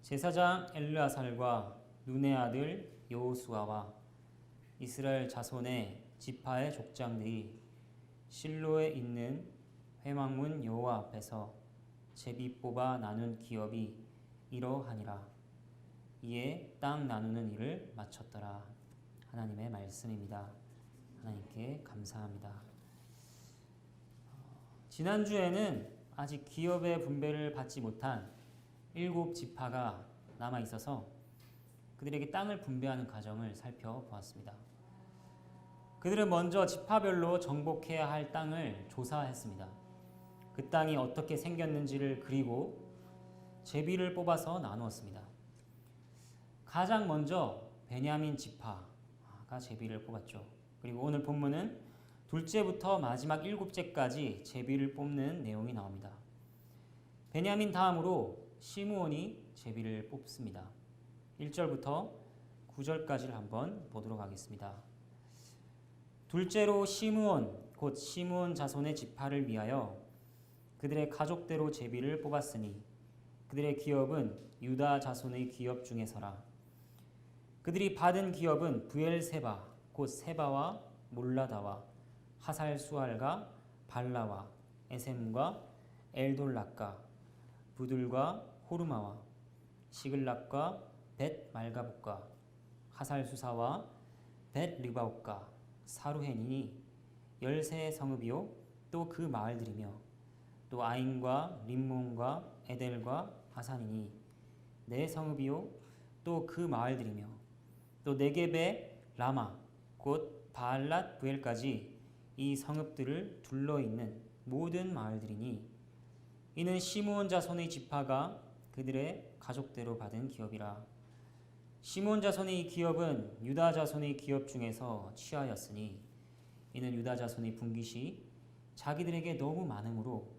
제사장 엘르아살과 눈의 아들 여호수아와 이스라엘 자손의 지파의 족장들이 실로에 있는 회막문 여호와 앞에서 제비 뽑아 나눈 기업이 이러하니라. 이에 땅 나누는 일을 마쳤더라. 하나님의 말씀입니다. 하나님께 감사합니다. 지난주에는 아직 기업의 분배를 받지 못한 7지파가 남아 있어서 그들에게 땅을 분배하는 과정을 살펴보았습니다. 그들은 먼저 지파별로 정복해야 할 땅을 조사했습니다. 그 땅이 어떻게 생겼는지를 그리고 제비를 뽑아서 나누었습니다. 가장 먼저 베냐민 지파가 제비를 뽑았죠. 그리고 오늘 본문은 둘째부터 마지막 7째까지 제비를 뽑는 내용이 나옵니다. 베냐민 다음으로 시므온이 제비를 뽑습니다. 1절부터 9절까지를 한번 보도록 하겠습니다. 둘째로 시므온 곧 시므온 자손의 지파를 위하여 그들의 가족대로 제비를 뽑았으니 그들의 기업은 유다 자손의 기업 중에서라. 그들이 받은 기업은 부엘세바 곧 세바와 몰라다와 하살수알과 발라와 에셈과 엘돌락과 부들과 호르마와 시글락과 벳 말가복과 하살수사와 벳 리바옥과 사루헨이니 13성읍이요 또 그 마을들이며 또 아인과 림몬과 에델과 아산이니 4성읍이요 또 그 마을들이며 또 네겝의 라마 곧 바알랏 부엘까지 이 성읍들을 둘러있는 모든 마을들이니 이는 시므온 자손의 지파가 그들의 가족대로 받은 기업이라. 시므온 자손의 이 기업은 유다 자손의 기업 중에서 취하였으니 이는 유다 자손의 분깃이 자기들에게 너무 많으므로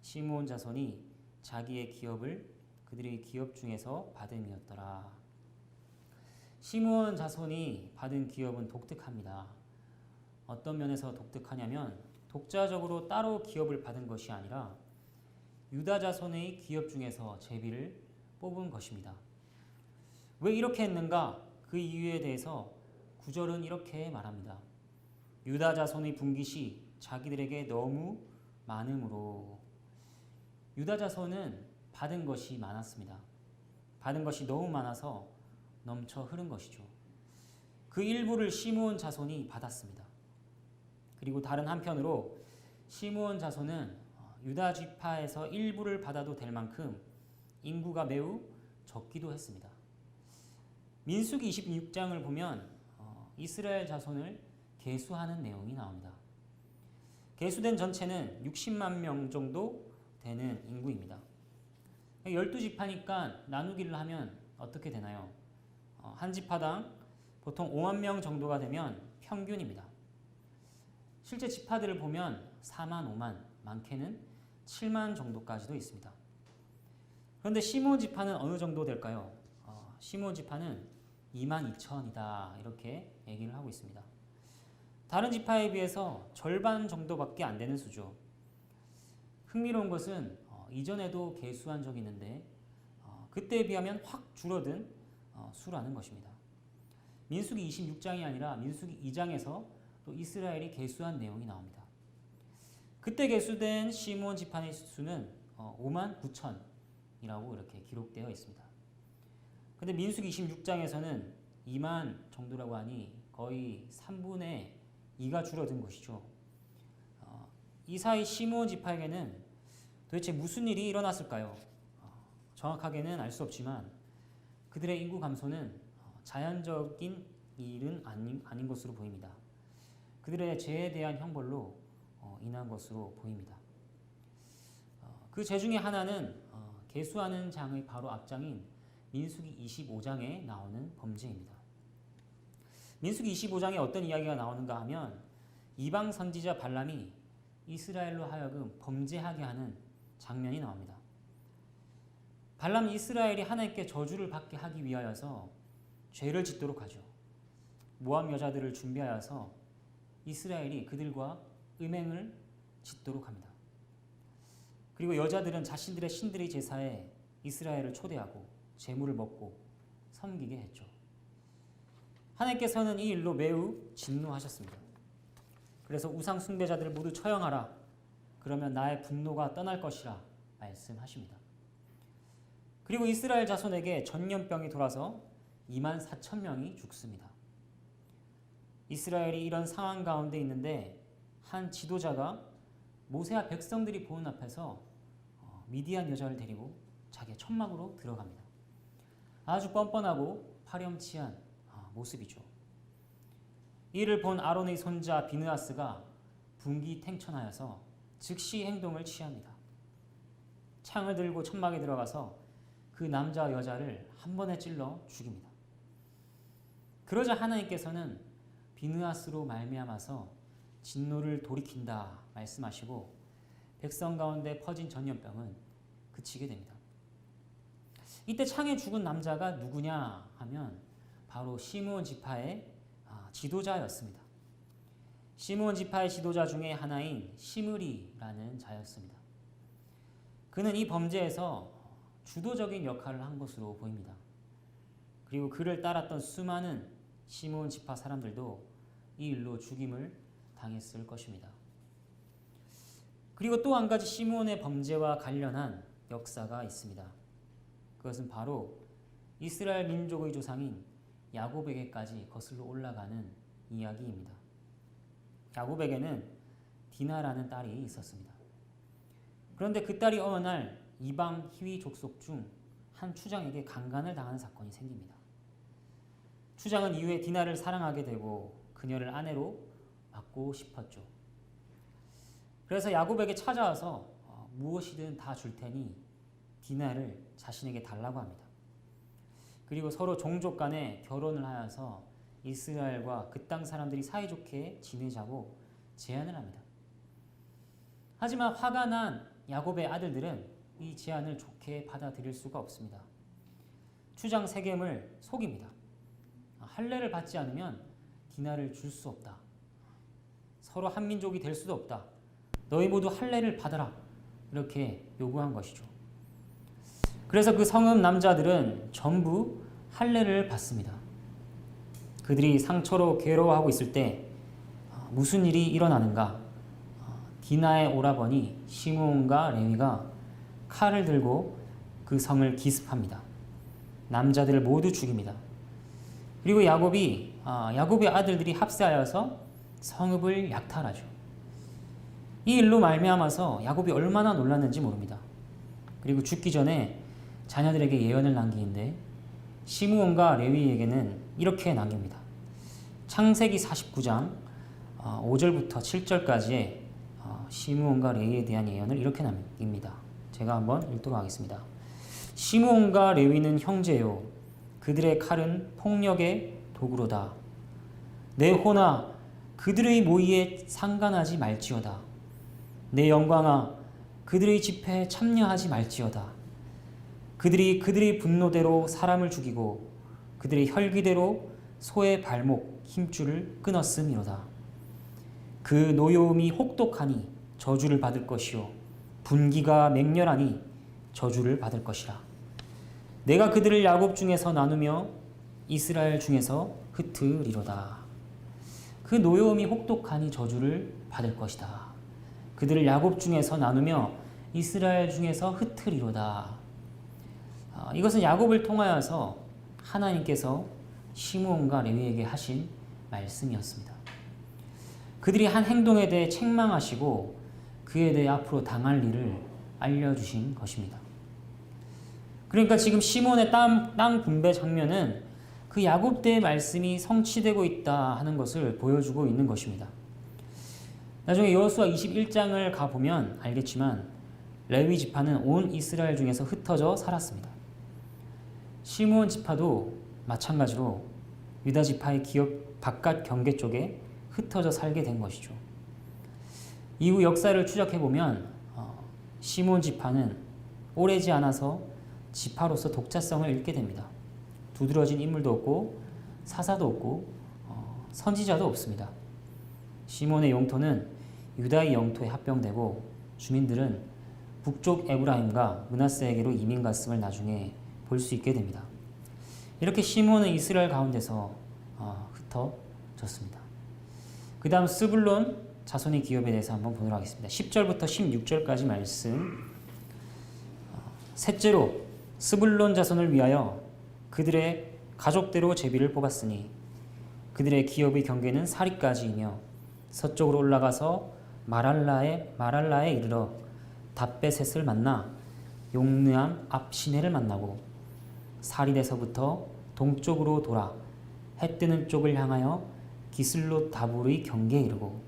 시므온 자손이 자기의 기업을 그들의 기업 중에서 받음이었더라. 시므온 자손이 받은 기업은 독특합니다. 어떤 면에서 독특하냐면 독자적으로 따로 기업을 받은 것이 아니라 유다 자손의 기업 중에서 제비를 뽑은 것입니다. 왜 이렇게 했는가? 그 이유에 대해서 9절은 이렇게 말합니다. 유다 자손의 분깃이 자기들에게 너무 많으므로. 유다 자손은 받은 것이 많았습니다. 받은 것이 너무 많아서 넘쳐 흐른 것이죠. 그 일부를 시므온 자손이 받았습니다. 그리고 다른 한편으로 시므온 자손은 유다 지파에서 일부를 받아도 될 만큼 인구가 매우 적기도 했습니다. 민수기 26장을 보면 이스라엘 자손을 계수하는 내용이 나옵니다. 계수된 전체는 60만 명 정도 되는 인구입니다. 12지파니까 나누기를 하면 어떻게 되나요? 한 지파당 보통 5만 명 정도가 되면 평균입니다. 실제 지파들을 보면 4만, 5만, 많게는 7만 정도까지도 있습니다. 그런데 시므온 지파는 어느 정도 될까요? 시므온 지파는 2만 2천이다 이렇게 얘기를 하고 있습니다. 다른 지파에 비해서 절반 정도밖에 안 되는 수죠. 흥미로운 것은 이전에도 계수한 적이 있는데 그때에 비하면 확 줄어든 수라는 것입니다. 민수기 26장이 아니라 민수기 2장에서 또 이스라엘이 계수한 내용이 나옵니다. 그때 계수된 시므온 지파의 수는 5만 9천이라고 이렇게 기록되어 있습니다. 그런데 민수기 26장에서는 2만 정도라고 하니 거의 3분의 2가 줄어든 것이죠. 이 사이 시므온 지파에게는 도대체 무슨 일이 일어났을까요? 정확하게는 알 수 없지만 그들의 인구 감소는 자연적인 일은 아닌 것으로 보입니다. 그들의 죄에 대한 형벌로 인한 것으로 보입니다. 그 죄 중에 하나는 계수하는 장의 바로 앞장인 민수기 25장에 나오는 범죄입니다. 민수기 25장에 어떤 이야기가 나오는가 하면 이방 선지자 발람이 이스라엘로 하여금 범죄하게 하는 장면이 나옵니다. 발람이 이스라엘이 하나님께 저주를 받게 하기 위하여서 죄를 짓도록 하죠. 모압 여자들을 준비하여서 이스라엘이 그들과 음행을 짓도록 합니다. 그리고 여자들은 자신들의 신들의 제사에 이스라엘을 초대하고 재물을 먹고 섬기게 했죠. 하나님께서는 이 일로 매우 진노하셨습니다. 그래서 우상 숭배자들을 모두 처형하라. 그러면 나의 분노가 떠날 것이라 말씀하십니다. 그리고 이스라엘 자손에게 전염병이 돌아서 24,000명이 죽습니다. 이스라엘이 이런 상황 가운데 있는데 한 지도자가 모세와 백성들이 보는 앞에서 미디안 여자를 데리고 자기의 천막으로 들어갑니다. 아주 뻔뻔하고 파렴치한 모습이죠. 이를 본 아론의 손자 비느하스가 분기탱천하여서 즉시 행동을 취합니다. 창을 들고 천막에 들어가서 그 남자 여자를 한 번에 찔러 죽입니다. 그러자 하나님께서는 비느하스로 말미암아서 진노를 돌이킨다 말씀하시고 백성 가운데 퍼진 전염병은 그치게 됩니다. 이때 창에 죽은 남자가 누구냐 하면 바로 시므온 지파의 지도자였습니다. 시므온 지파의 지도자 중에 하나인 시므리라는 자였습니다. 그는 이 범죄에서 주도적인 역할을 한 것으로 보입니다. 그리고 그를 따랐던 수많은 시므온 지파 사람들도 이 일로 죽임을 당했을 것입니다. 그리고 또 한 가지 시므온의 범죄와 관련한 역사가 있습니다. 그것은 바로 이스라엘 민족의 조상인 야곱에게까지 거슬러 올라가는 이야기입니다. 야곱에게는 디나라는 딸이 있었습니다. 그런데 그 딸이 어느 날 이방 히위 족속 중 한 추장에게 강간을 당하는 사건이 생깁니다. 추장은 이후에 디나를 사랑하게 되고 그녀를 아내로 맡고 싶었죠. 그래서 야곱에게 찾아와서 무엇이든 다 줄 테니 디나를 자신에게 달라고 합니다. 그리고 서로 종족 간에 결혼을 하여서 이스라엘과 그 땅 사람들이 사이좋게 지내자고 제안을 합니다. 하지만 화가 난 야곱의 아들들은 이 제안을 좋게 받아들일 수가 없습니다. 추장 세겜을 속입니다. 할례를 받지 않으면 디나를 줄 수 없다. 서로 한 민족이 될 수도 없다. 너희 모두 할례를 받아라. 이렇게 요구한 것이죠. 그래서 그 성읍 남자들은 전부 할례를 받습니다. 그들이 상처로 괴로워하고 있을 때 무슨 일이 일어나는가? 디나의 오라버니 시므온과 레위가 칼을 들고 그 성을 기습합니다. 남자들을 모두 죽입니다. 그리고 야곱의 아들들이 합세하여서 성읍을 약탈하죠. 이 일로 말미암아서 야곱이 얼마나 놀랐는지 모릅니다. 그리고 죽기 전에 자녀들에게 예언을 남기는데 시므온과 레위에게는 이렇게 남깁니다. 창세기 49장 5절부터 7절까지의 시므온과 레위에 대한 예언을 이렇게 남깁니다. 제가 한번 읽도록 하겠습니다. 시므온과 레위는 형제요 그들의 칼은 폭력의 도구로다. 내 호나 그들의 모의에 상관하지 말지어다. 내 영광아 그들의 집회에 참여하지 말지어다. 그들의 분노대로 사람을 죽이고 그들의 혈기대로 소의 발목 힘줄을 끊었음이로다. 그 노여움이 혹독하니 저주를 받을 것이요 분기가 맹렬하니 저주를 받을 것이라. 내가 그들을 야곱 중에서 나누며 이스라엘 중에서 흩으리로다. 그 노여움이 혹독하니 저주를 받을 것이다. 그들을 야곱 중에서 나누며 이스라엘 중에서 흩으리로다. 이것은 야곱을 통하여서 하나님께서 시므온과 레위에게 하신 말씀이었습니다. 그들이 한 행동에 대해 책망하시고 그에 대해 앞으로 당할 일을 알려주신 것입니다. 그러니까 지금 시몬의 땅 분배 장면은 그 야곱 때의 말씀이 성취되고 있다 하는 것을 보여주고 있는 것입니다. 나중에 여호수아 21장을 가보면 알겠지만 레위 지파는 온 이스라엘 중에서 흩어져 살았습니다. 시므온 지파도 마찬가지로 유다 지파의 기업 바깥 경계 쪽에 흩어져 살게 된 것이죠. 이후 역사를 추적해보면 시므온 지파는 오래지 않아서 지파로서 독자성을 잃게 됩니다. 두드러진 인물도 없고 사사도 없고 선지자도 없습니다. 시몬의 영토는 유다의 영토에 합병되고 주민들은 북쪽 에브라임과 므낫세에게로 이민 갔음을 나중에 볼 수 있게 됩니다. 이렇게 시몬은 이스라엘 가운데서 흩어졌습니다. 그 다음 스불론 자손의 기업에 대해서 한번 보도록 하겠습니다. 10절부터 16절까지 말씀. 셋째로 스불론 자손을 위하여 그들의 가족대로 제비를 뽑았으니 그들의 기업의 경계는 사리까지이며 서쪽으로 올라가서 마랄라에 이르러 답베셋을 만나 용르암 앞 시내를 만나고 사리에서부터 동쪽으로 돌아 해 뜨는 쪽을 향하여 기슬롯 다불의 경계에 이르고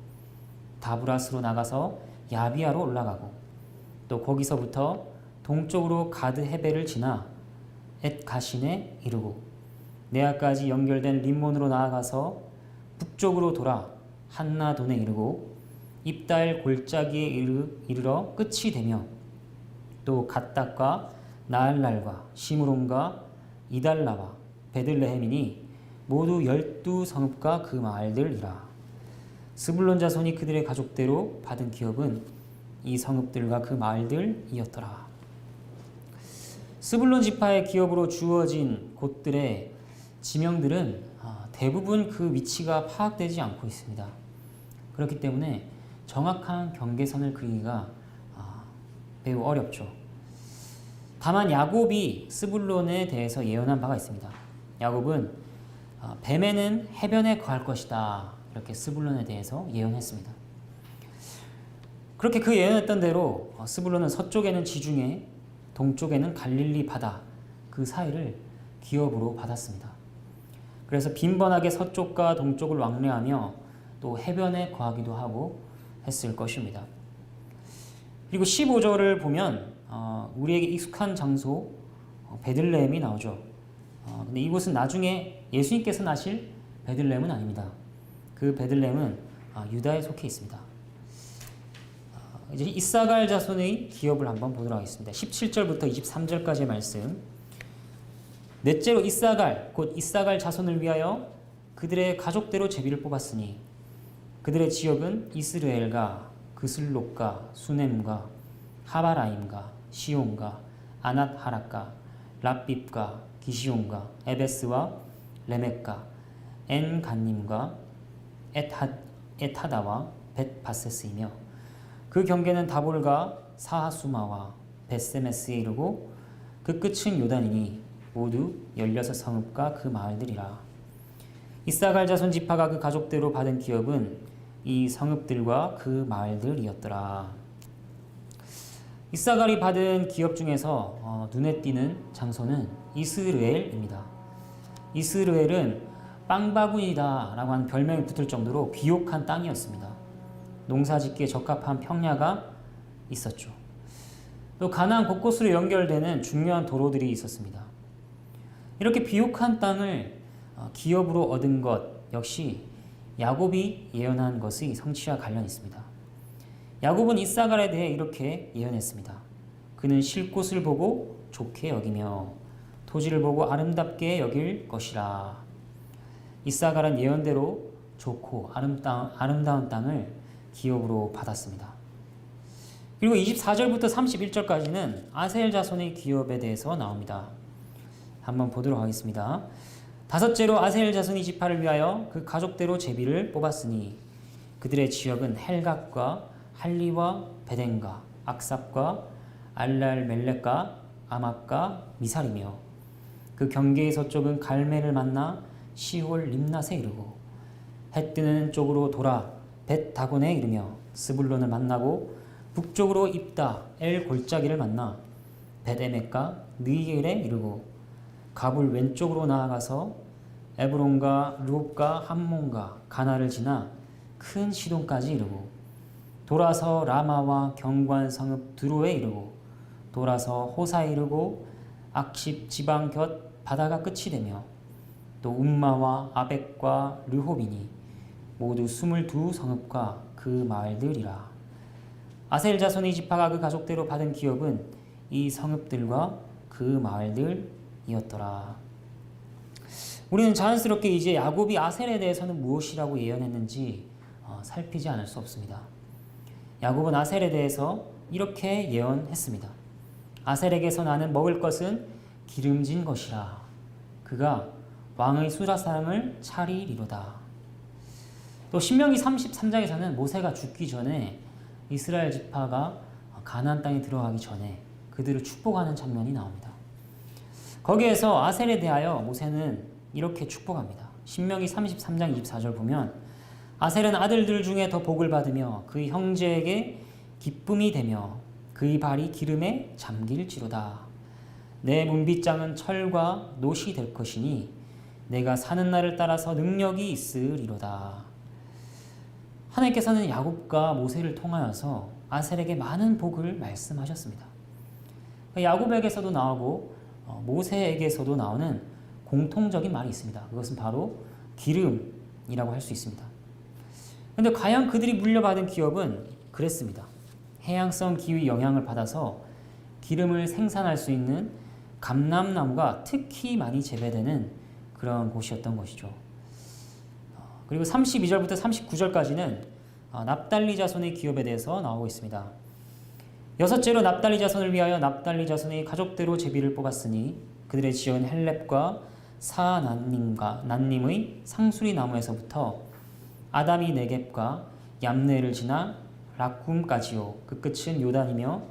다브라스로 나가서 야비아로 올라가고 또 거기서부터 동쪽으로 가드 헤벨을 지나 엣 가신에 이르고 네아까지 연결된 림몬으로 나아가서 북쪽으로 돌아 한나돈에 이르고 입다엘 골짜기에 이르러 끝이 되며 또 갓닥과 나알랄과 시므론과 이달라와 베들레헴이니 모두 12성읍과 그 마을들이라. 스불론 자손이 그들의 가족대로 받은 기업은 이 성읍들과 그 마을들이었더라. 스불론 지파의 기업으로 주어진 곳들의 지명들은 대부분 그 위치가 파악되지 않고 있습니다. 그렇기 때문에 정확한 경계선을 그리기가 매우 어렵죠. 다만 야곱이 스불론에 대해서 예언한 바가 있습니다. 야곱은 뱀에는 해변에 거할 것이다, 이렇게 스불론에 대해서 예언했습니다. 그렇게 그 예언했던 대로 스불론은 서쪽에는 지중해, 동쪽에는 갈릴리 바다, 그 사이를 기업으로 받았습니다. 그래서 빈번하게 서쪽과 동쪽을 왕래하며 또 해변에 거하기도 하고 했을 것입니다. 그리고 15절을 보면 우리에게 익숙한 장소 베들레헴이 나오죠. 근데 이곳은 나중에 예수님께서 나실 베들레헴은 아닙니다. 그 베들레헴은 유다에 속해 있습니다. 이제 이사갈 자손의 기업을 한번 보도록 하겠습니다. 17절부터 23절까지의 말씀. 넷째로 이사갈, 곧 이사갈 자손을 위하여 그들의 가족대로 제비를 뽑았으니 그들의 지역은 이스르엘과 그슬롯과 수넴과 하바라임과 시온과 아낫하락과 랍빕과 기시온과 에베스와 레멕과 엔간님과 에타다와 벳바세스이며 그 경계는 다볼과 사하수마와 벳세메스에 이르고 그 끝은 요단이니 모두 16성읍과 그 마을들이라. 이사갈 자손 지파가 그 가족대로 받은 기업은 이 성읍들과 그 마을들이었더라. 이사갈이 받은 기업 중에서 눈에 띄는 장소는 이스르엘입니다. 이스르엘은 빵바구니다 라고 하는 별명이 붙을 정도로 비옥한 땅이었습니다. 농사짓기에 적합한 평야가 있었죠. 또 가나안 곳곳으로 연결되는 중요한 도로들이 있었습니다. 이렇게 비옥한 땅을 기업으로 얻은 것 역시 야곱이 예언한 것의 성취와 관련이 있습니다. 야곱은 이사갈에 대해 이렇게 예언했습니다. 그는 쉴 곳을 보고 좋게 여기며 토지를 보고 아름답게 여길 것이라. 이사갈은 예언대로 좋고 아름다운 땅을 기업으로 받았습니다. 그리고 24절부터 31절까지는 아셀 자손의 기업에 대해서 나옵니다. 한번 보도록 하겠습니다. 다섯째로 아셀 자손의 지파를 위하여 그 가족대로 제비를 뽑았으니 그들의 지역은 헬각과 할리와 베덴과 악삽과 알랄멜렉과 아막과 미살이며 그 경계의 서쪽은 갈멜을 만나 시홀 림낫에 이르고 해 뜨는 쪽으로 돌아 벳다곤에 이르며 스불론을 만나고 북쪽으로 입다 엘 골짜기를 만나 벳에멕과 느이엘에 이르고 갑을 왼쪽으로 나아가서 에브론과 르홉과 함몬과 가나를 지나 큰 시돈까지 이르고 돌아서 라마와 경관 성읍 드로에 이르고 돌아서 호사에 이르고 악십 지방 곁 바다가 끝이 되며 또 움마와 아벡과 르홉이니 모두 22성읍과 그 마을들이라. 아셀 자손의 지파가 그 가족대로 받은 기업은 이 성읍들과 그 마을들이었더라. 우리는 자연스럽게 이제 야곱이 아셀에 대해서는 무엇이라고 예언했는지 살피지 않을 수 없습니다. 야곱은 아셀에 대해서 이렇게 예언했습니다. 아셀에게서 나는 먹을 것은 기름진 것이라. 그가 왕의 수라상을 차리리로다. 또 신명기 33장에서는 모세가 죽기 전에 이스라엘 지파가 가나안 땅에 들어가기 전에 그들을 축복하는 장면이 나옵니다. 거기에서 아셀에 대하여 모세는 이렇게 축복합니다. 신명기 33장 24절 보면 아셀은 아들들 중에 더 복을 받으며 그의 형제에게 기쁨이 되며 그의 발이 기름에 잠길지로다. 내 문빗장은 철과 놋이 될 것이니 내가 사는 날을 따라서 능력이 있으리로다. 하나님께서는 야곱과 모세를 통하여서 아셀에게 많은 복을 말씀하셨습니다. 야곱에게서도 나오고 모세에게서도 나오는 공통적인 말이 있습니다. 그것은 바로 기름이라고 할 수 있습니다. 그런데 과연 그들이 물려받은 기업은 그랬습니다. 해양성 기후의 영향을 받아서 기름을 생산할 수 있는 감람나무가 특히 많이 재배되는 그런 곳이었던 것이죠. 그리고 32절부터 39절까지는 납달리 자손의 기업에 대해서 나오고 있습니다. 여섯째로 납달리 자손을 위하여 납달리 자손의 가족대로 제비를 뽑았으니 그들의 지역은 헬렙과 사난님의 상수리 나무에서부터 아담이 네겝과 얌네를 지나 락쿰까지요. 그 끝은 요단이며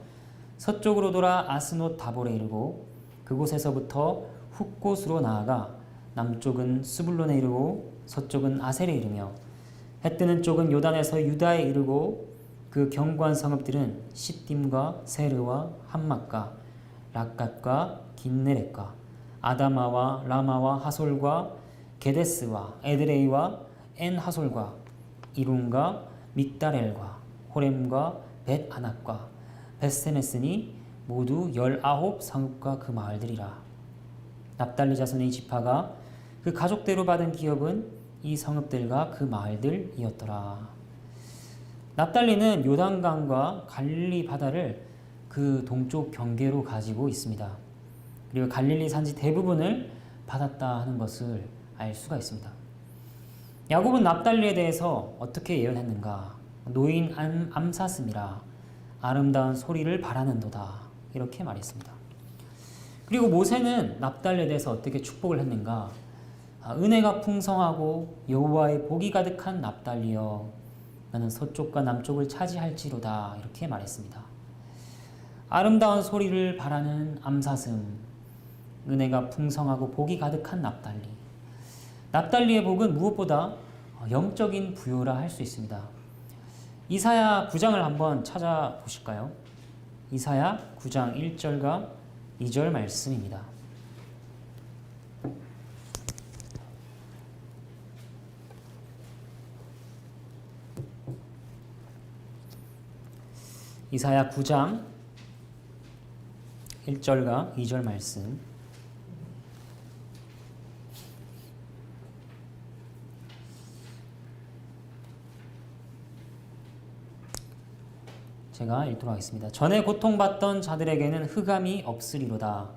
서쪽으로 돌아 아스노 다볼에 이르고 그곳에서부터 훗곳으로 나아가 남쪽은 스불론에 이르고 서쪽은 아셀에 이르며 해 뜨는 쪽은 요단에서 유다에 이르고 그 견고한 성읍들은 시딤과 세르와 함막과 락갓과 긴네렛과 아다마와 라마와 하솔과 게데스와 에드레이와 엔하솔과 이룬과 믹다렐과 호렘과 벳아낙과 벳세메스니 모두 19 성읍과 그 마을들이라. 납달리 자손의 지파가 그 가족대로 받은 기업은 이 성읍들과 그 마을들이었더라. 납달리는 요단강과 갈릴리 바다를 그 동쪽 경계로 가지고 있습니다. 그리고 갈릴리 산지 대부분을 받았다 하는 것을 알 수가 있습니다. 야곱은 납달리에 대해서 어떻게 예언했는가? 노인 암사슴이라 아름다운 소리를 바라는도다 이렇게 말했습니다. 그리고 모세는 납달리에 대해서 어떻게 축복을 했는가? 은혜가 풍성하고 여호와의 복이 가득한 납달리여 나는 서쪽과 남쪽을 차지할지로다 이렇게 말했습니다. 아름다운 소리를 바라는 암사슴, 은혜가 풍성하고 복이 가득한 납달리. 납달리의 복은 무엇보다 영적인 부요라 할 수 있습니다. 이사야 9장을 한번 찾아보실까요? 이사야 9장 1절과 2절 말씀입니다. 이사야 9장 1절과 2절 말씀. 제가 읽도록 하겠습니다. 전에 고통받던 자들에게는 흑암이 없으리로다.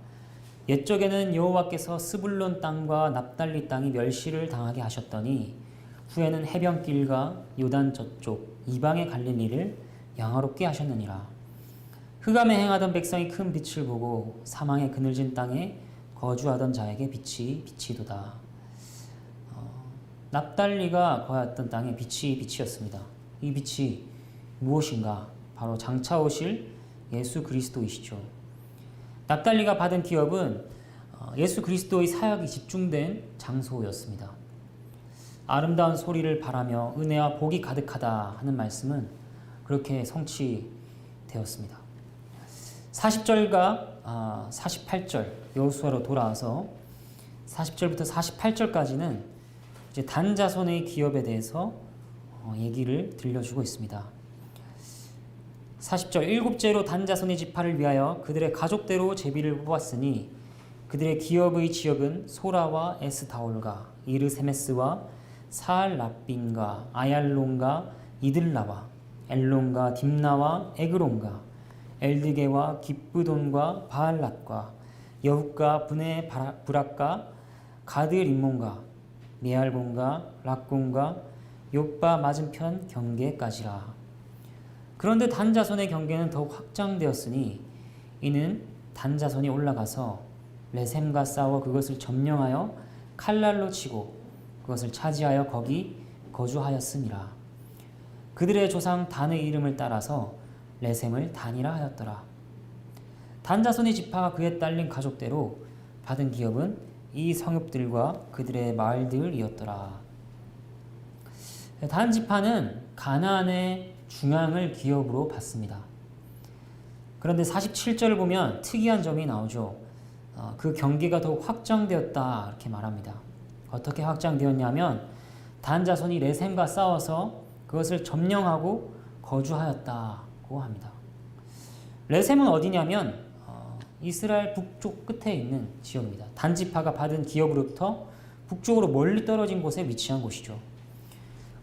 옛적에는 여호와께서 스불론 땅과 납달리 땅이 멸시를 당하게 하셨더니 후에는 해변길과 요단 저쪽 이방의 갈릴리를 양화롭게 하셨느니라. 흑암에 행하던 백성이 큰 빛을 보고 사망의 그늘진 땅에 거주하던 자에게 빛이 비치도다. 납달리가 거하였던 땅에 빛이었습니다. 이 빛이 무엇인가? 바로 장차 오실 예수 그리스도이시죠. 납달리가 받은 기업은 예수 그리스도의 사역이 집중된 장소였습니다. 아름다운 소리를 바라며 은혜와 복이 가득하다 하는 말씀은 그렇게 성취되었습니다. 40절과 48절 여호수아로 돌아와서 40절부터 48절까지는 이제 단 자손의 기업에 대해서 얘기를 들려주고 있습니다. 40절 일곱째로 단 자손의 지파를 위하여 그들의 가족대로 제비를 뽑았으니 그들의 기업의 지역은 소라와 에스다올과 이르세메스와 사알라빈과 아얄론과 이들라와 엘론과 딥나와 에그론과 엘드게와 기브돈과 바알랏과 여훗과 브네 브락과 가드림몬과 메알곤과 락곤과 욥바 맞은편 경계까지라. 그런데 단 자손의 경계는 더욱 확장되었으니 이는 단 자손이 올라가서 레셈과 싸워 그것을 점령하여 칼날로 치고 그것을 차지하여 거기 거주하였으니라. 그들의 조상 단의 이름을 따라서 레셈을 단이라 하였더라. 단 자손의 지파가 그에 딸린 가족대로 받은 기업은 이 성읍들과 그들의 마을들이었더라. 단 지파는 가나안의 중앙을 기업으로 받습니다. 그런데 47절을 보면 특이한 점이 나오죠. 그 경계가 더욱 확장되었다 이렇게 말합니다. 어떻게 확장되었냐면 단 자손이 레셈과 싸워서 그것을 점령하고 거주하였다고 합니다. 레셈은 어디냐면 이스라엘 북쪽 끝에 있는 지역입니다. 단 지파가 받은 기업으로부터 북쪽으로 멀리 떨어진 곳에 위치한 곳이죠.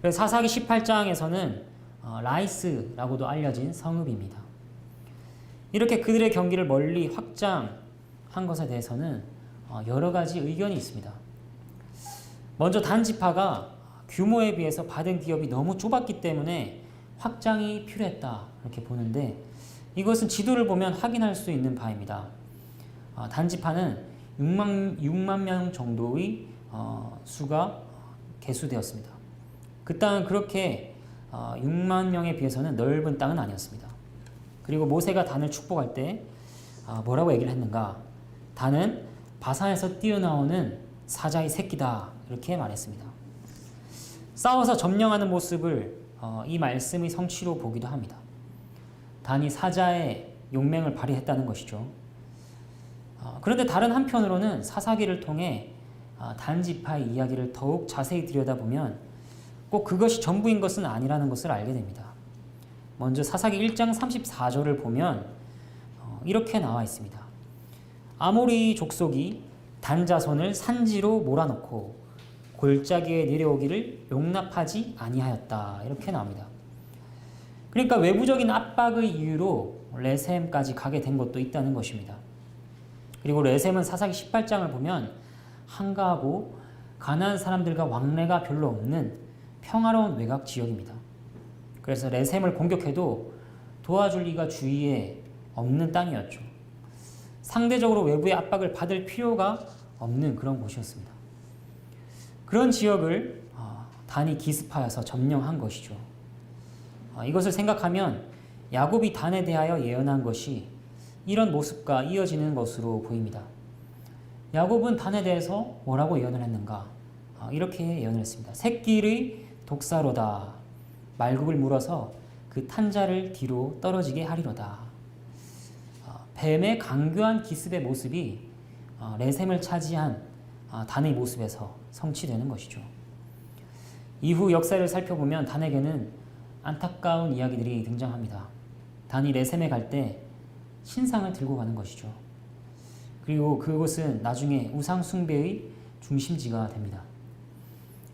그래서 사사기 18장에서는 라이스라고도 알려진 성읍입니다. 이렇게 그들의 경기를 멀리 확장한 것에 대해서는 여러 가지 의견이 있습니다. 먼저 단 지파가 규모에 비해서 받은 기업이 너무 좁았기 때문에 확장이 필요했다 이렇게 보는데 이것은 지도를 보면 확인할 수 있는 바입니다. 단 지파는 6만 명 정도의 수가 개수되었습니다. 그 땅은 그렇게 6만 명에 비해서는 넓은 땅은 아니었습니다. 그리고 모세가 단을 축복할 때 뭐라고 얘기를 했는가? 단은 바산에서 뛰어나오는 사자의 새끼다 이렇게 말했습니다. 싸워서 점령하는 모습을 이 말씀의 성취로 보기도 합니다. 단이 사자의 용맹을 발휘했다는 것이죠. 그런데 다른 한편으로는 사사기를 통해 단 지파의 이야기를 더욱 자세히 들여다보면 꼭 그것이 전부인 것은 아니라는 것을 알게 됩니다. 먼저 사사기 1장 34절을 보면 이렇게 나와 있습니다. 아모리 족속이 단 자손을 산지로 몰아넣고 골짜기에 내려오기를 용납하지 아니하였다 이렇게 나옵니다. 그러니까 외부적인 압박의 이유로 레셈까지 가게 된 것도 있다는 것입니다. 그리고 레셈은 사사기 18장을 보면 한가하고 가나안 사람들과 왕래가 별로 없는 평화로운 외곽 지역입니다. 그래서 레셈을 공격해도 도와줄 리가 주위에 없는 땅이었죠. 상대적으로 외부의 압박을 받을 필요가 없는 그런 곳이었습니다. 그런 지역을 단이 기습하여서 점령한 것이죠. 이것을 생각하면 야곱이 단에 대하여 예언한 것이 이런 모습과 이어지는 것으로 보입니다. 야곱은 단에 대해서 뭐라고 예언을 했는가? 이렇게 예언을 했습니다. 새끼의 독사로다. 말굽을 물어서 그 탄자를 뒤로 떨어지게 하리로다. 뱀의 강교한 기습의 모습이 레셈을 차지한 단의 모습에서 성취되는 것이죠. 이후 역사를 살펴보면 단에게는 안타까운 이야기들이 등장합니다. 단이 레셈에 갈 때 신상을 들고 가는 것이죠. 그리고 그곳은 나중에 우상 숭배의 중심지가 됩니다.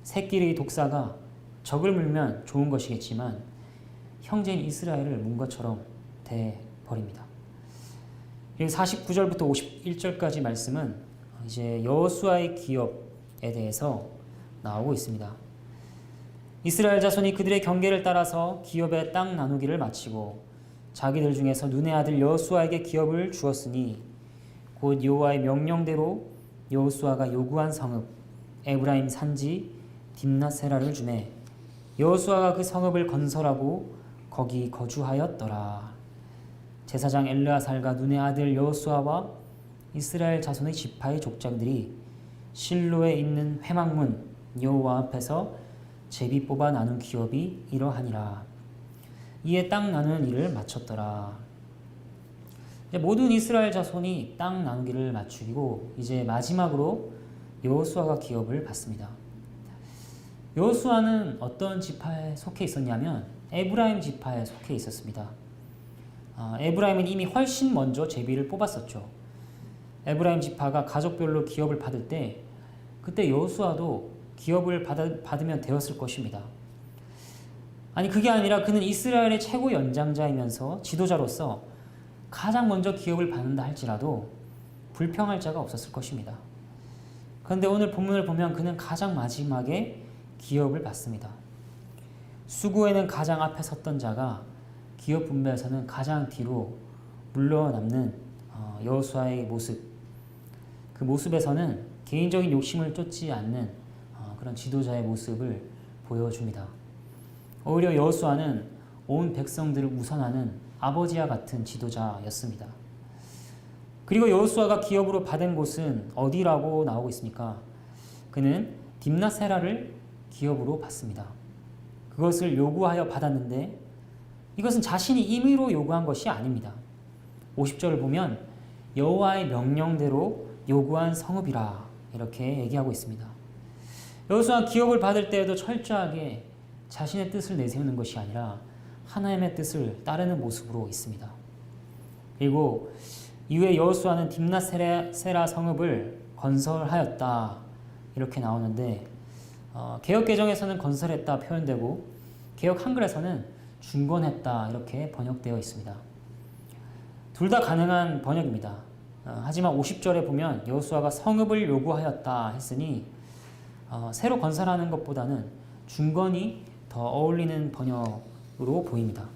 새끼의 독사가 적을 물면 좋은 것이겠지만 형제인 이스라엘을 문 것처럼 돼버립니다. 49절부터 51절까지 말씀은 이제 여호수아의 기업에 대해서 나오고 있습니다. 이스라엘 자손이 그들의 경계를 따라서 기업의 땅 나누기를 마치고 자기들 중에서 눈의 아들 여호수아에게 기업을 주었으니 곧 여호와의 명령대로 여호수아가 요구한 성읍 에브라임 산지 딥낫세라를 주매 여호수아가 그 성읍을 건설하고 거기 거주하였더라. 제사장 엘르아살과 눈의 아들 여호수아와 이스라엘 자손의 지파의 족장들이 실로에 있는 회막문 여호와 앞에서 제비 뽑아 나눈 기업이 이러하니라. 이에 땅 나누는 일을 마쳤더라. 모든 이스라엘 자손이 땅 나누기를 마치고 이제 마지막으로 여호수아가 기업을 받습니다. 여호수아는 어떤 지파에 속해 있었냐면 에브라임 지파에 속해 있었습니다. 에브라임은 이미 훨씬 먼저 제비를 뽑았었죠. 에브라임 지파가 가족별로 기업을 받을 때 그때 여호수아도 기업을 받으면 되었을 것입니다. 아니 그게 아니라 그는 이스라엘의 최고 연장자이면서 지도자로서 가장 먼저 기업을 받는다 할지라도 불평할 자가 없었을 것입니다. 그런데 오늘 본문을 보면 그는 가장 마지막에 기업을 받습니다. 수구에는 가장 앞에 섰던 자가 기업 분배에서는 가장 뒤로 물러남는 여호수아의 모습. 그 모습에서는 개인적인 욕심을 쫓지 않는 그런 지도자의 모습을 보여줍니다. 오히려 여호수아는 온 백성들을 우선하는 아버지와 같은 지도자였습니다. 그리고 여호수아가 기업으로 받은 곳은 어디라고 나오고 있습니까? 그는 딥나세라를 기업으로 받습니다. 그것을 요구하여 받았는데 이것은 자신이 임의로 요구한 것이 아닙니다. 50절을 보면 여호와의 명령대로 요구한 성읍이라 이렇게 얘기하고 있습니다. 여호수아가 기업을 받을 때에도 철저하게 자신의 뜻을 내세우는 것이 아니라 하나님의 뜻을 따르는 모습으로 있습니다. 그리고 이후에 여호수아는 딥나세라 성읍을 건설하였다 이렇게 나오는데 개역 개정에서는 건설했다 표현되고 개역 한글에서는 중건했다 이렇게 번역되어 있습니다. 둘 다 가능한 번역입니다. 하지만 50절에 보면 여호수아가 성읍을 요구하였다 했으니 새로 건설하는 것보다는 중건이 더 어울리는 번역으로 보입니다.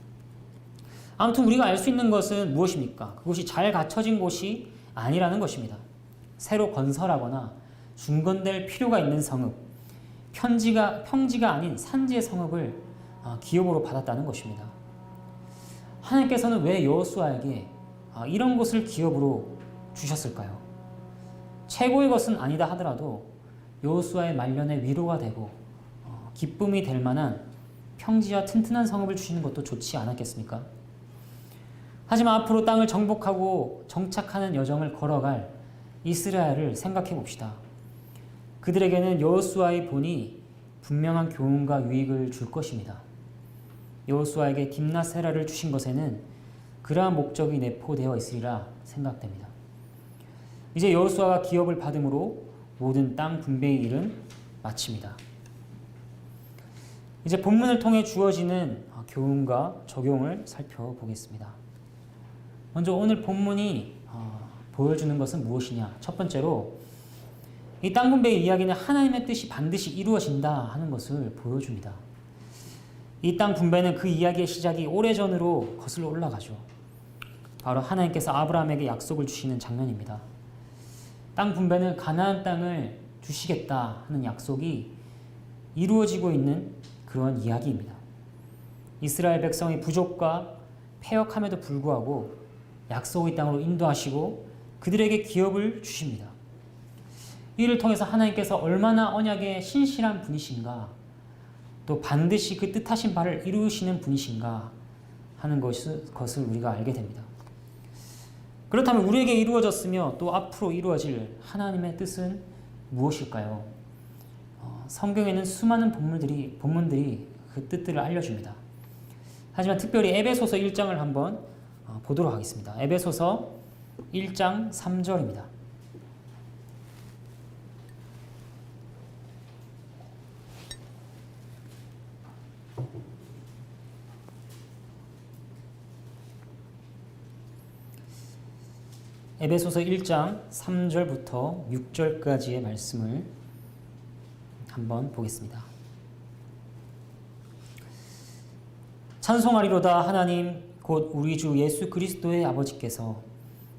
아무튼 우리가 알 수 있는 것은 무엇입니까? 그곳이 잘 갖춰진 곳이 아니라는 것입니다. 새로 건설하거나 중건될 필요가 있는 성읍, 평지가 아닌 산지의 성읍을 기업으로 받았다는 것입니다. 하나님께서는 왜 여호수아에게 이런 곳을 기업으로 주셨을까요? 최고의 것은 아니다 하더라도 여호수아의 말년에 위로가 되고 기쁨이 될 만한 평지와 튼튼한 성읍을 주시는 것도 좋지 않았겠습니까? 하지만 앞으로 땅을 정복하고 정착하는 여정을 걸어갈 이스라엘을 생각해 봅시다. 그들에게는 여호수아의 본이 분명한 교훈과 유익을 줄 것입니다. 여호수아에게 딥나세라를 주신 것에는 그러한 목적이 내포되어 있으리라 생각됩니다. 이제 여호수아가 기업을 받음으로 모든 땅 분배의 일은 마칩니다. 이제 본문을 통해 주어지는 교훈과 적용을 살펴보겠습니다. 먼저 오늘 본문이 보여주는 것은 무엇이냐? 첫 번째로 이 땅 분배의 이야기는 하나님의 뜻이 반드시 이루어진다 하는 것을 보여줍니다. 이 땅 분배는 그 이야기의 시작이 오래전으로 거슬러 올라가죠. 바로 하나님께서 아브라함에게 약속을 주시는 장면입니다. 땅 분배는 가나안 땅을 주시겠다 하는 약속이 이루어지고 있는 그런 이야기입니다. 이스라엘 백성의 부족과 패역함에도 불구하고 약속의 땅으로 인도하시고 그들에게 기업을 주십니다. 이를 통해서 하나님께서 얼마나 언약에 신실한 분이신가, 또 반드시 그 뜻하신 바를 이루시는 분이신가 하는 것을 우리가 알게 됩니다. 그렇다면 우리에게 이루어졌으며 또 앞으로 이루어질 하나님의 뜻은 무엇일까요? 성경에는 수많은 본문들이 그 뜻들을 알려줍니다. 하지만 특별히 에베소서 1장을 한번 보도록 하겠습니다. 에베소서 1장 3절입니다. 에베소서 1장 3절부터 6절까지의 말씀을 한번 보겠습니다. 찬송하리로다 하나님 곧 우리 주 예수 그리스도의 아버지께서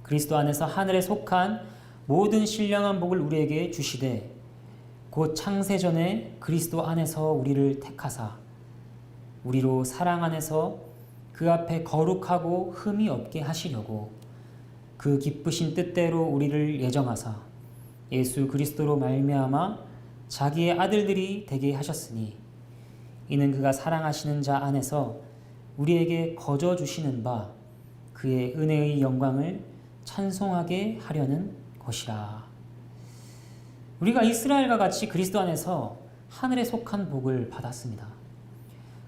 그리스도 안에서 하늘에 속한 모든 신령한 복을 우리에게 주시되 곧 창세전에 그리스도 안에서 우리를 택하사 우리로 사랑 안에서 그 앞에 거룩하고 흠이 없게 하시려고 그 기쁘신 뜻대로 우리를 예정하사 예수 그리스도로 말미암아 자기의 아들들이 되게 하셨으니 이는 그가 사랑하시는 자 안에서 우리에게 거저 주시는 바 그의 은혜의 영광을 찬송하게 하려는 것이라. 우리가 이스라엘과 같이 그리스도 안에서 하늘에 속한 복을 받았습니다.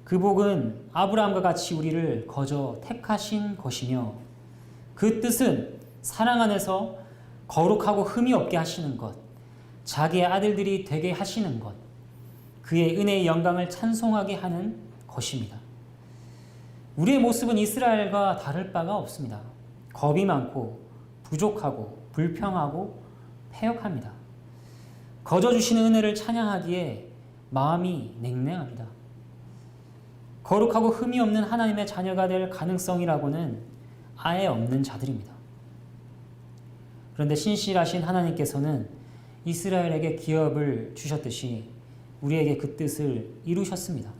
그 복은 아브라함과 같이 우리를 거저 택하신 것이며 그 뜻은 사랑 안에서 거룩하고 흠이 없게 하시는 것, 자기의 아들들이 되게 하시는 것, 그의 은혜의 영광을 찬송하게 하는 것입니다. 우리의 모습은 이스라엘과 다를 바가 없습니다. 겁이 많고 부족하고 불평하고 패역합니다. 거저 주시는 은혜를 찬양하기에 마음이 냉랭합니다. 거룩하고 흠이 없는 하나님의 자녀가 될 가능성이라고는 아예 없는 자들입니다. 그런데 신실하신 하나님께서는 이스라엘에게 기업을 주셨듯이 우리에게 그 뜻을 이루셨습니다.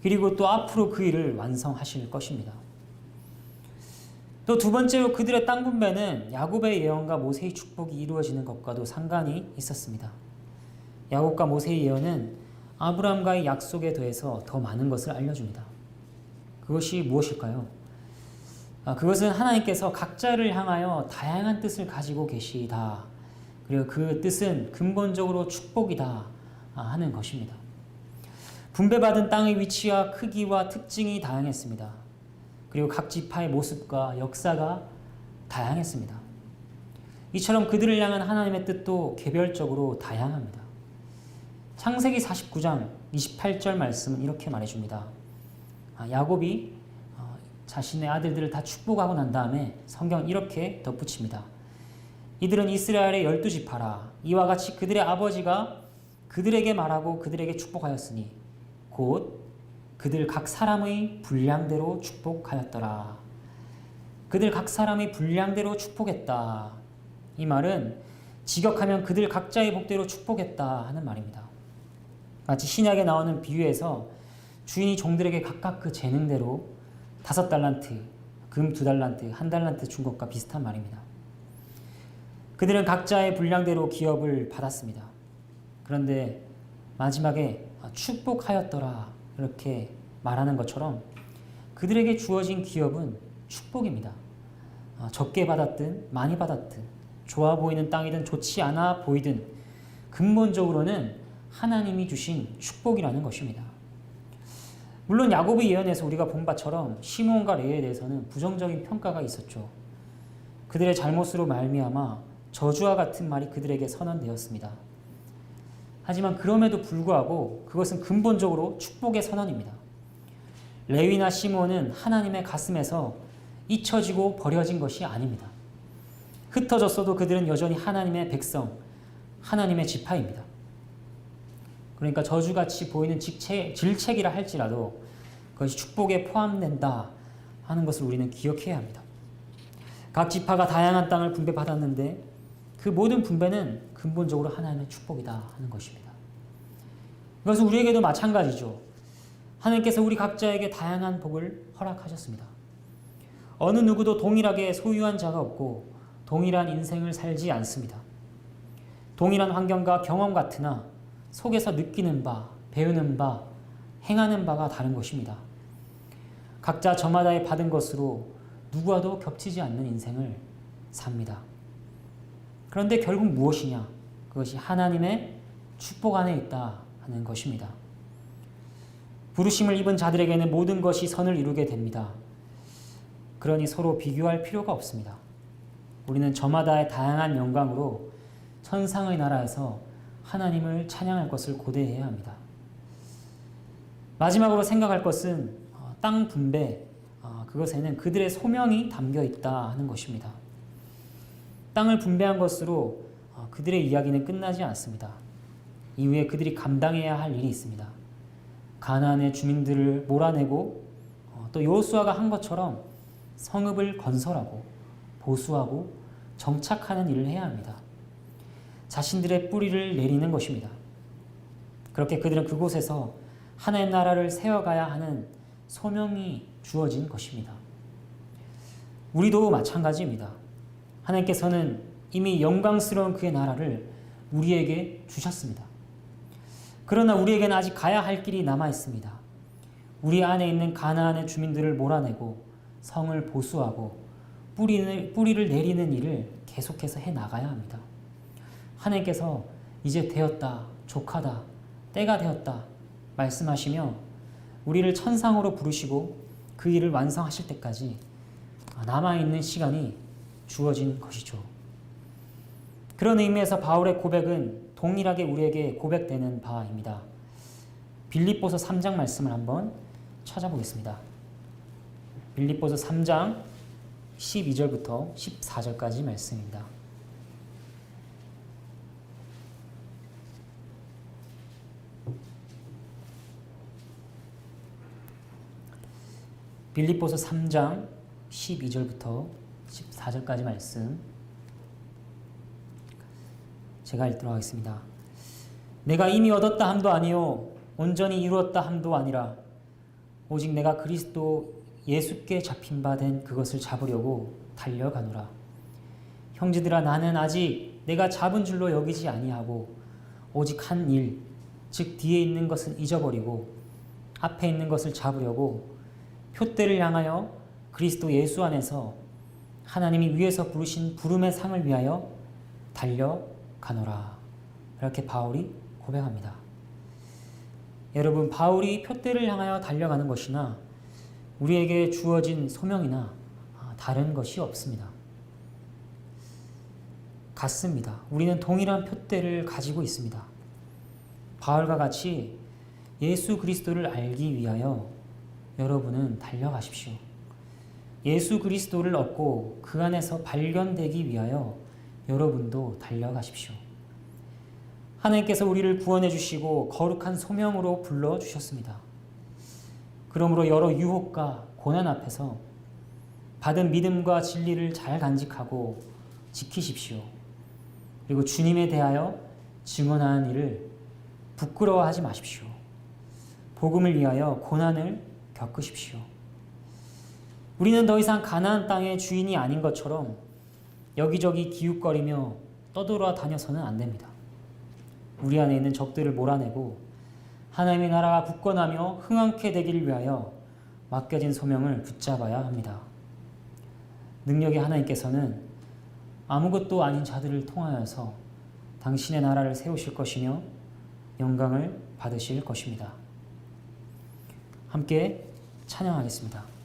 그리고 또 앞으로 그 일을 완성하실 것입니다. 또 두 번째로 그들의 땅 분배는 야곱의 예언과 모세의 축복이 이루어지는 것과도 상관이 있었습니다. 야곱과 모세의 예언은 아브라함과의 약속에 더해서 더 많은 것을 알려줍니다. 그것이 무엇일까요? 그것은 하나님께서 각자를 향하여 다양한 뜻을 가지고 계시다. 그리고 그 뜻은 근본적으로 축복이다 하는 것입니다. 분배받은 땅의 위치와 크기와 특징이 다양했습니다. 그리고 각 지파의 모습과 역사가 다양했습니다. 이처럼 그들을 향한 하나님의 뜻도 개별적으로 다양합니다. 창세기 49장 28절 말씀은 이렇게 말해줍니다. 야곱이 자신의 아들들을 다 축복하고 난 다음에 성경은 이렇게 덧붙입니다. 이들은 이스라엘의 12지파라. 이와 같이 그들의 아버지가 그들에게 말하고 그들에게 축복하였으니 곧 그들 각 사람의 분량대로 축복하였더라. 그들 각 사람의 분량대로 축복했다. 이 말은 직역하면 그들 각자의 복대로 축복했다 하는 말입니다. 마치 신약에 나오는 비유에서 주인이 종들에게 각각 그 재능대로 5달란트, 금 2달란트, 1달란트 준 것과 비슷한 말입니다. 그들은 각자의 분량대로 기업을 받았습니다. 그런데 마지막에 축복하였더라 이렇게 말하는 것처럼 그들에게 주어진 기업은 축복입니다. 적게 받았든 많이 받았든 좋아 보이는 땅이든 좋지 않아 보이든 근본적으로는 하나님이 주신 축복이라는 것입니다. 물론 야곱의 예언에서 우리가 본 바처럼 시므온과 레위에 대해서는 부정적인 평가가 있었죠. 그들의 잘못으로 말미암아 저주와 같은 말이 그들에게 선언되었습니다. 하지만 그럼에도 불구하고 그것은 근본적으로 축복의 선언입니다. 레위나 시므온은 하나님의 가슴에서 잊혀지고 버려진 것이 아닙니다. 흩어졌어도 그들은 여전히 하나님의 백성, 하나님의 지파입니다. 그러니까 저주같이 보이는 질책이라 할지라도 그것이 축복에 포함된다 하는 것을 우리는 기억해야 합니다. 각 지파가 다양한 땅을 분배받았는데 그 모든 분배는 근본적으로 하나님의 축복이다 하는 것입니다. 이것은 우리에게도 마찬가지죠. 하나님께서 우리 각자에게 다양한 복을 허락하셨습니다. 어느 누구도 동일하게 소유한 자가 없고 동일한 인생을 살지 않습니다. 동일한 환경과 경험 같으나 속에서 느끼는 바, 배우는 바, 행하는 바가 다른 것입니다. 각자 저마다의 받은 것으로 누구와도 겹치지 않는 인생을 삽니다. 그런데 결국 무엇이냐? 그것이 하나님의 축복 안에 있다 하는 것입니다. 부르심을 입은 자들에게는 모든 것이 선을 이루게 됩니다. 그러니 서로 비교할 필요가 없습니다. 우리는 저마다의 다양한 영광으로 천상의 나라에서 하나님을 찬양할 것을 고대해야 합니다. 마지막으로 생각할 것은 땅 분배, 그것에는 그들의 소명이 담겨 있다 하는 것입니다. 땅을 분배한 것으로 그들의 이야기는 끝나지 않습니다. 이후에 그들이 감당해야 할 일이 있습니다. 가나안의 주민들을 몰아내고 또 여호수아가 한 것처럼 성읍을 건설하고 보수하고 정착하는 일을 해야 합니다. 자신들의 뿌리를 내리는 것입니다. 그렇게 그들은 그곳에서 하나님 나라를 세워가야 하는 소명이 주어진 것입니다. 우리도 마찬가지입니다. 하나님께서는 이미 영광스러운 그의 나라를 우리에게 주셨습니다. 그러나 우리에게는 아직 가야 할 길이 남아 있습니다. 우리 안에 있는 가나안의 주민들을 몰아내고 성을 보수하고 뿌리를 내리는 일을 계속해서 해 나가야 합니다. 하나님께서 이제 되었다, 족하다, 때가 되었다 말씀하시며 우리를 천상으로 부르시고 그 일을 완성하실 때까지 남아있는 시간이 주어진 것이죠. 그런 의미에서 바울의 고백은 동일하게 우리에게 고백되는 바입니다. 빌립보서 3장 말씀을 한번 찾아보겠습니다. 빌립보서 3장 12절부터 14절까지 말씀입니다. 빌립보서 3장 12절부터 14절까지 말씀 제가 읽도록 하겠습니다. 내가 이미 얻었다 함도 아니요 온전히 이루었다 함도 아니라 오직 내가 그리스도 예수께 잡힌 바 된 그것을 잡으려고 달려가노라. 형제들아 나는 아직 내가 잡은 줄로 여기지 아니하고 오직 한 일, 즉 뒤에 있는 것은 잊어버리고 앞에 있는 것을 잡으려고 표대를 향하여 그리스도 예수 안에서 하나님이 위에서 부르신 부름의 상을 위하여 달려가노라. 이렇게 바울이 고백합니다. 여러분, 바울이 표대를 향하여 달려가는 것이나 우리에게 주어진 소명이나 다른 것이 없습니다. 같습니다. 우리는 동일한 표대를 가지고 있습니다. 바울과 같이 예수 그리스도를 알기 위하여 여러분은 달려가십시오. 예수 그리스도를 얻고 그 안에서 발견되기 위하여 여러분도 달려가십시오. 하나님께서 우리를 구원해 주시고 거룩한 소명으로 불러주셨습니다. 그러므로 여러 유혹과 고난 앞에서 받은 믿음과 진리를 잘 간직하고 지키십시오. 그리고 주님에 대하여 증언하는 일을 부끄러워하지 마십시오. 복음을 위하여 고난을 겪으십시오. 우리는 더 이상 가나안 땅의 주인이 아닌 것처럼 여기저기 기웃거리며 떠돌아다녀서는 안 됩니다. 우리 안에 있는 적들을 몰아내고 하나님의 나라가 굳건하며 흥왕케 되기를 위하여 맡겨진 소명을 붙잡아야 합니다. 능력의 하나님께서는 아무것도 아닌 자들을 통하여서 당신의 나라를 세우실 것이며 영광을 받으실 것입니다. 함께 찬양하겠습니다.